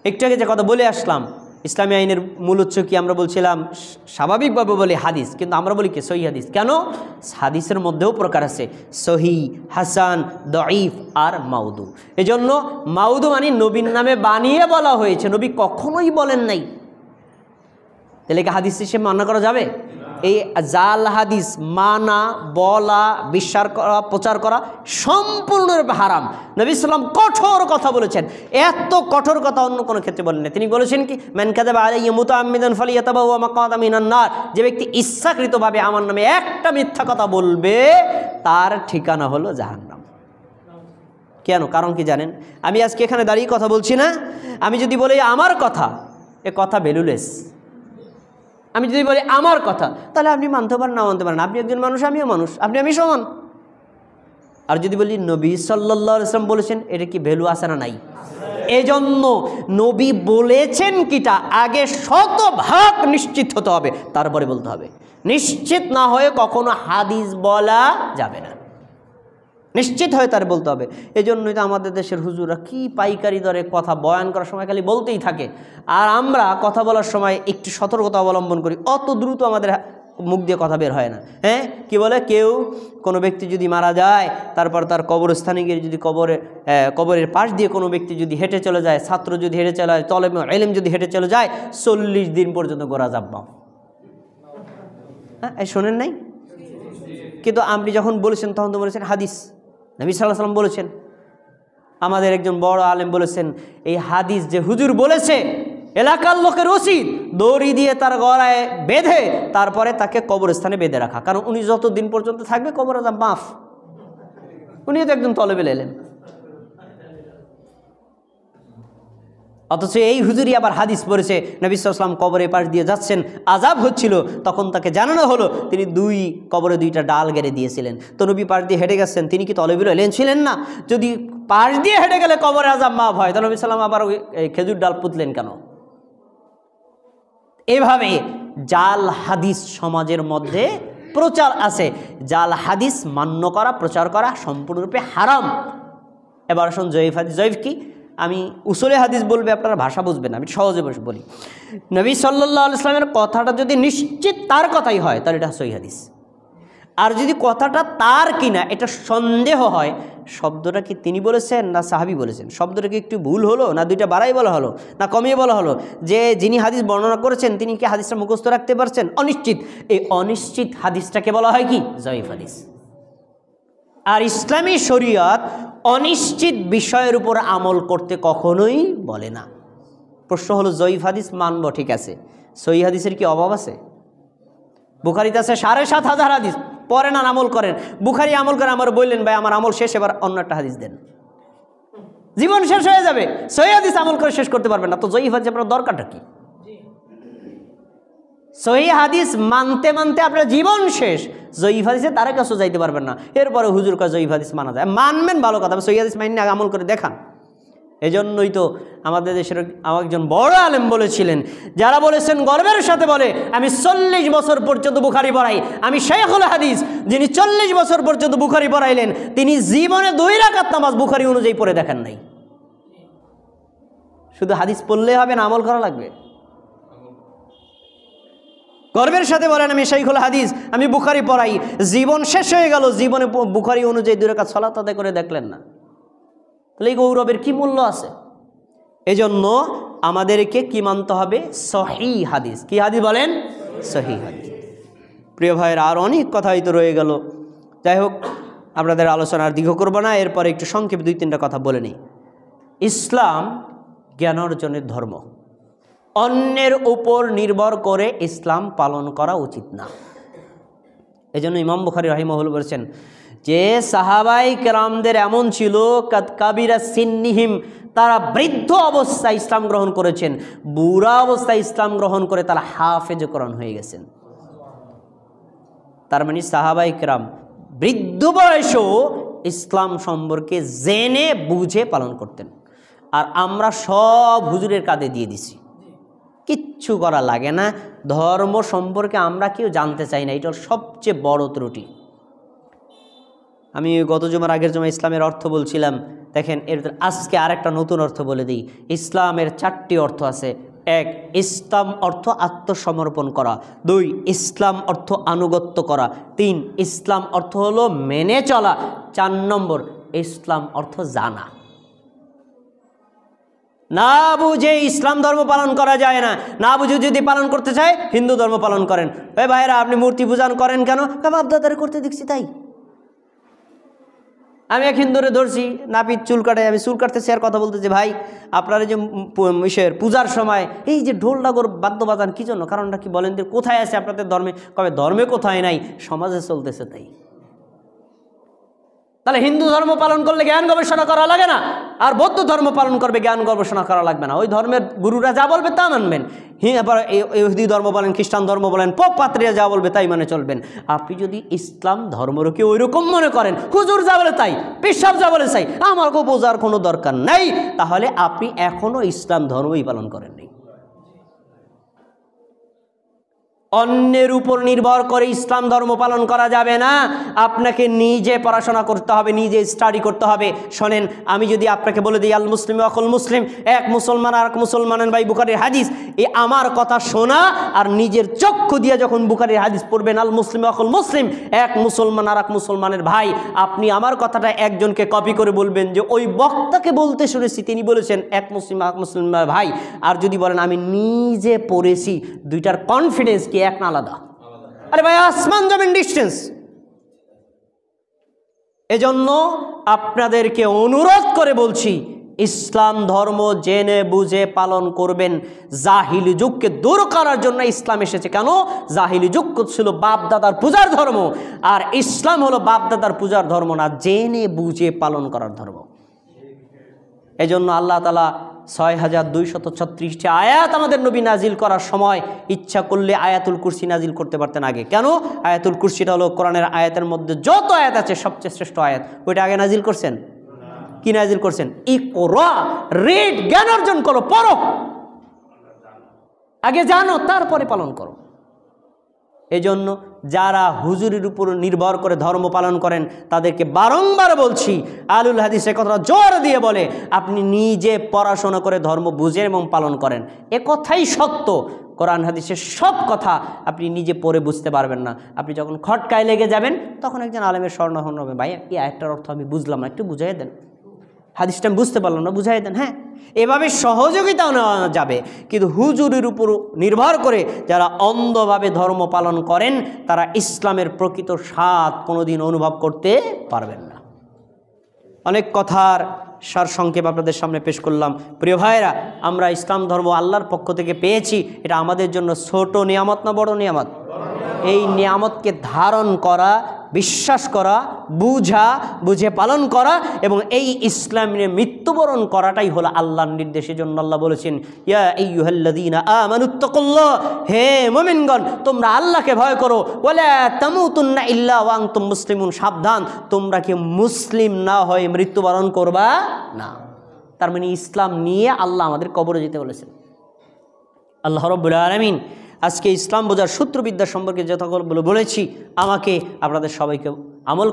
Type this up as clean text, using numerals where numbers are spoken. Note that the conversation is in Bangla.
একটু আগে যে কথা বলে আসলাম, ইসলামী আইনের মূল উৎস কি আমরা বলছিলাম? স্বাভাবিকভাবে বলি হাদিস, কিন্তু আমরা বলি কি সহি হাদিস। কেন? হাদিসের মধ্যেও প্রকার আছে সহি, হাসান, দঈফ আর মাউদু। এজন্য মাউদু মানে নবীর নামে বানিয়ে বলা হয়েছে, নবী কখনোই বলেন নাই। তাহলে কি হাদিস হিসেবে মান্য করা যাবে? এই জাল হাদিস মানা, বলা, বিশ্বাস করা, প্রচার করা সম্পূর্ণরূপে হারাম। নবী সাল্লাম কঠোর কথা বলেছেন, এত কঠোর কথা অন্য কোনো ক্ষেত্রে বলেন না। তিনি বলেছেন কি, মান কাযাবা আলাইয়া মুতাআম্মিদান ফালিয়াতাবাওয়া মাকআদাহু মিনান নার, যে ব্যক্তি ইচ্ছাকৃতভাবে আমার নামে একটা মিথ্যা কথা বলবে তার ঠিকানা হলো জাহান্নাম। কেন? কারণ কি জানেন? আমি আজকে এখানে দাঁড়িয়ে কথা বলছি না, আমি যদি বলি আমার কথা, এ কথা ভ্যালুলেস। আমি যদি বলি আমার কথা, তাহলে আপনি মানতে পারেন না মানতে পারেন, আপনি একজন মানুষ, আমিও মানুষ, আপনি আমি সমান। আর যদি বলি নবী সাল্লাল্লাহু আলাইহি ওয়াসাল্লাম বলেছেন, এটা কি ভ্যালু আছে না নাই? এজন্য নবী বলেছেন কিটা আগে শতভাগ নিশ্চিত হতে হবে, তারপরে বলতে হবে। নিশ্চিত না হয়ে কখনো হাদিস বলা যাবে না, নিশ্চিত হয়ে তার বলতে হবে। এই জন্যই তো আমাদের দেশের হুজুররা কি পাইকারি দরে কথা বয়ান করার সময় খালি বলতেই থাকে, আর আমরা কথা বলার সময় একটু সতর্কতা অবলম্বন করি, অত দ্রুত আমাদের মুখ দিয়ে কথা বের হয় না। হ্যাঁ, কি বলে, কেউ কোনো ব্যক্তি যদি মারা যায়, তারপর তার কবরস্থানে গিয়ে যদি কবরের পাশ দিয়ে কোনো ব্যক্তি যদি হেঁটে চলে যায়, ছাত্র যদি হেঁটে চলে যায়, তলেবে ইলম যদি হেঁটে চলে যায়, 40 দিন পর্যন্ত গোরা যাব্বা। হ্যাঁ, এই শোনেন নাই? কিন্তু আপনি যখন বলেছেন তখন তো বলেছেন হাদিস, নবী সাল্লাল্লাহু আলাইহি ওয়াসাল্লাম বলেছেন। আমাদের একজন বড় আলেম বলেছেন, এই হাদিস যে হুজুর বলেছে, এলাকার লোকের উচিত দড়ি দিয়ে তার গলায় বেঁধে তারপরে তাকে কবরস্থানে বেঁধে রাখা, কারণ উনি যত দিন পর্যন্ত থাকবে কবর আযাব মাফ। উনি তো একজন তলেবে এলেন, অথচ এই হুজুরই আবার হাদিস পড়েছে, নবী সাল্লাল্লাহু আলাইহি ওয়াসাল্লাম কবরের পাশ দিয়ে যাচ্ছেন, আযাব হচ্ছিল, তখন তাকে জানানো হলো তিনি কবরে 2টা ডাল গেড়ে দিয়েছিলেন। তো নবী পাশ দিয়ে হেঁটে গেছেন, তিনি কি তলেবুল এলেন ছিলেন না? যদি পাশ দিয়ে হেঁটে গেলে কবরে আযাব মাফ হয়, তাহলে নবী সাল্লাল্লাহু আলাইহি ওয়াসাল্লাম আবার ওই খেজুর ডাল পুতলেন কেন? এভাবে জাল হাদিস সমাজের মধ্যে প্রচার আছে। জাল হাদিস মান্য করা, প্রচার করা সম্পূর্ণরূপে হারাম। এবার আসুন জয়ীফ হাদিস। জয়ীফ কি? আমি উসুলে হাদিস বলবে, আপনারা ভাষা বুঝবেন না, আমি সহজে বলি। নবী সাল্লাল্লাহু আলাইহি ওয়াসাল্লামের কথাটা যদি নিশ্চিত তার কথাই হয়, তাহলে এটা সহিহ হাদিস। আর যদি কথাটা তার কিনা এটা সন্দেহ হয়, শব্দটা কি তিনি বলেছেন না সাহাবী বলেছেন, শব্দটা কি একটু ভুল হলো না 2টা বাড়াই বলা হলো না কমিয়ে বলা হলো, যে যিনি হাদিস বর্ণনা করেছেন তিনি কি হাদিসটা মুখস্থ রাখতে পারছেন, অনিশ্চিত, এই অনিশ্চিত হাদিসটাকে বলা হয় কি? জয়ীফ হাদিস। আর ইসলামী শরীয়ত অনিশ্চিত বিষয়ের উপর আমল করতে কখনোই বলে না। প্রশ্ন হলো, জয়ীফ হাদিস মানব, ঠিক আছে, সহিহ হাদিসের কি অভাব আছে? বুখারীতে আছে ৭,৫০০ হাদিস, পড়েন আর আমল করেন। বুখারী আমল করে আমার বললেন, ভাই আমার আমল শেষ, এবার অন্য একটা হাদিস দেন, জীবন শেষ হয়ে যাবে। সহিহ হাদিস আমল করে শেষ করতে পারবেন না, তো জয়ীফ হাদিস আপনার দরকারটা কি? সহিহ হাদিস মানতে মানতে আপনার জীবন শেষ, জয়ীফ হাদিসে তারা কাছে যাইতে পারবেন না। এরপরে হুজুর কা জয়ীফ হাদিস মানা যায়, মানবেন ভালো কথা, সহিহ হাদিস মাইনে আমল করে দেখান। এজন্যই তো আমাদের দেশের একজন বড় আলেম বলেছিলেন, যারা বলেছেন গর্বের সাথে বলে, আমি 40 বছর পর্যন্ত বুখারী পড়াই, আমি শাইখুল হাদিস। যিনি 40 বছর পর্যন্ত বুখারী পড়াইলেন, তিনি জীবনে 2 রাকাত নামাজ বুখারী অনুযায়ী পড়ে দেখেন নাই। শুধু হাদিস পড়লে হবে না, আমল করা লাগবে। গর্বের সাথে বলেন, আমি শাইখুল হাদিস, আমি বুখারী পড়াই, জীবন শেষ হয়ে গেল, জীবনে বুখারী অনুযায়ী 2 রাকাত সালাত আদায় করে দেখলেন না, তাহলে এই গৌরবের কি মূল্য আছে? এজন্য আমাদেরকে কি মানতে হবে? সহিহ হাদিস। কি হাদিস বলেন? সহিহ হাদিস। প্রিয় ভাইয়ের আর অনেক কথাই তো রয়ে গেল, যাই হোক আপনাদের আলোচনা আর দীর্ঘ করবো না, এরপরে একটু সংক্ষেপে 2-3টা কথা বলে নিই। ইসলাম জ্ঞান অর্জনের ধর্ম, অন্যের উপর নির্ভর করে ইসলাম পালন করা উচিত না। এজন্য ইমাম বুখারী রাহিমাহুল্লাহ বলেছেন যে সাহাবাই কেরামদের এমন ছিল, কাবিরা সিন্নিহিম, তারা বৃদ্ধ অবস্থায় ইসলাম গ্রহণ করেছেন, বুড়া অবস্থায় ইসলাম গ্রহণ করে তারা হাফেজে কোরআন হয়ে গেছেন। তার মানে সাহাবাই কেরাম বৃদ্ধ বয়সেও ইসলাম সম্পর্কে জেনে বুঝে পালন করতেন, আর আমরা সব হুজুরের কাঁধে দিয়ে দিছি, কিচ্ছু করা লাগে না। ধর্ম সম্পর্কে আমরা কেউ জানতে চাই না, এটা সবচেয়ে বড় ত্রুটি। আমি গত জুমার আগের জমা ইসলামের অর্থ বলছিলাম, দেখেন এর আজকে আরেকটা নতুন অর্থ বলে দিই। ইসলামের 4টি অর্থ আছে। 1, ইসলাম অর্থ আত্মসমর্পণ করা। 2, ইসলাম অর্থ আনুগত্য করা। 3, ইসলাম অর্থ হলো মেনে চলা। 4 নম্বর, ইসলাম অর্থ জানা। না বুঝে ইসলাম ধর্ম পালন করা যায় না। না বুঝে যদি পালন করতে চায় হিন্দু ধর্ম পালন করেন। ওই ভাইরা আপনি মূর্তি পূজন করেন কেন? বাপ দাদারে করতে দেখছি তাই। আমি এক হিন্দুরে ধরছি, নাপিত চুল কাটে, আমি চুল কাটতেছি আর কথা বলতেছি, ভাই আপনারা যে পূজার সময় এই যে ঢোল ডাগর বাদ্য বাজান কী জন্য? কারণটা কি বলেন? কোথায় আছে আপনাদের ধর্মে? কবে ধর্মে কোথায় নাই, সমাজে চলতেছে তাই। তাহলে হিন্দু ধর্ম পালন করলে জ্ঞান গবেষণা করা লাগে না, আর বৌদ্ধ ধর্ম পালন করবে জ্ঞান গবেষণা করা লাগবে না। ওই ধর্মের গুরুরা যা বলবে তা মানবেন। আবার ইহুদি ধর্ম বলেন, খ্রিস্টান ধর্ম বলেন, পোপ পাত্রীরা যা বলবে তাই মানে চলবেন। আপনি যদি ইসলাম ধর্মকে ওই রকম মনে করেন, হুজুর যা বলে তাই, পীর সাহেব যা বলে তাই, আমাকে বোঝার কোনো দরকার নাই, তাহলে আপনি এখনো ইসলাম ধর্মই পালন করেননি। অন্যের উপর নির্ভর করে ইসলাম ধর্ম পালন করা যাবে না। আপনাকে নিজে পড়াশোনা করতে হবে, নিজে স্টাডি করতে হবে। শোনেন, আমি যদি আপনাকে বলে দিই আল মুসলিম অকল মুসলিম, এক মুসলমান আর এক মুসলমানের ভাই বুখারীর হাদিস, এই আমার কথা শোনা আর নিজের চক্ষু দিয়ে যখন বুখারীর হাদিস পড়বেন আল মুসলিম অকল মুসলিম, এক মুসলমান আর এক মুসলমানের ভাই, আপনি আমার কথাটা একজনকে কপি করে বলবেন যে ওই বক্তাকে বলতে শুনেছি, তিনি বলেছেন এক মুসলিম এক মুসলমান ভাই। আর যদি বলেন আমি নিজে পড়েছি, দুইটার কনফিডেন্স কি এক না আলাদা? আরে ভাই আসমান জমিন ডিস্টেন্স। এজন্য আপনাদেরকে অনুরোধ করে বলছি, ইসলাম ধর্ম জেনে বুঝে পালন করবেন। জাহিলি যুগকে দূর করার জন্য ইসলাম এসেছে। কেন? জাহিলি যুগ ছিল বাপ দাদার পূজার ধর্ম, আর ইসলাম হলো বাপ দাদার পূজার ধর্ম না, জেনে বুঝে পালন করার ধর্ম। এজন্য আল্লাহ তাআলা 6236টি আয়াত আমাদের নবী নাজিল করার সময় ইচ্ছা করলে আয়াতুল কুরসি নাজিল করতে পারতেন আগে। কেন? আয়াতুল কুরসিটা হলো কোরআনের আয়াতের মধ্যে যত আয়াত আছে সবচেয়ে শ্রেষ্ঠ আয়াত, ওইটা আগে নাজিল করছেন। কি নাজিল করছেন? ইকরা, রিড, জ্ঞান অর্জন করো, পড়ো, আগে জানো তারপরে পালন করো। এজন্য যারা হুজুরের উপর নির্ভর করে ধর্ম পালন করেন তাদেরকে বারংবার বলছি, আলুল হাদিসে কথা জোর দিয়ে বলে আপনি নিজে পড়াশোনা করে ধর্ম বুঝেন এবং পালন করেন। এ কথাই সত্য। কোরআন হাদিসের সব কথা আপনি নিজে পড়ে বুঝতে পারবেন না। আপনি যখন খটকায় লেগে যাবেন তখন একজন আলেমের স্বর্ণহন হবে, ভাই এই আয়াতটার অর্থ আমি বুঝলাম না, একটু বুঝাই দেন, হাদিসটা আমি বুঝতে পারলাম না, বুঝাই দেন। হ্যাঁ, এভাবে সহযোগিতাও নেওয়া যাবে। কিন্তু হুজুরের উপর নির্ভর করে যারা অন্ধভাবে ধর্ম পালন করেন তারা ইসলামের প্রকৃত স্বাদ কোনোদিন অনুভব করতে পারবেন না। অনেক কথার সারসংক্ষেপ আপনাদের সামনে পেশ করলাম। প্রিয় ভাইরা, আমরা ইসলাম ধর্ম আল্লাহর পক্ষ থেকে পেয়েছি, এটা আমাদের জন্য ছোট নিয়ামত না বড় নিয়ামত? এই নিয়ামতকে ধারণ করা, বিশ্বাস করা, বুঝে পালন করা এবং এই ইসলামে মৃত্যুবরণ করাটাই হলো আল্লাহর নির্দেশের জন্য আল্লাহ বলেছেন, ইয়া আইয়ুহাল্লাযীনা আমানুত্তাকুল্লাহ, হে মুমিনগণ তোমরা আল্লাহকে ভয় করো, ওয়ালা তামুতুন্না ইল্লা ওয়া আনতুম মুসলিমুন, সাবধান তোমরা কি মুসলিম না হয়ে মৃত্যুবরণ করবা না। তার মানে ইসলাম নিয়ে আল্লাহ আমাদের কবরে যেতে বলেছেন। আল্লাহ রাব্বুল আলামিন আজকে ইসলাম বোঝার সূত্রবিদ্যা সম্পর্কে যতগুলো বলেছি, আমাকে আপনাদের সবাইকে আমল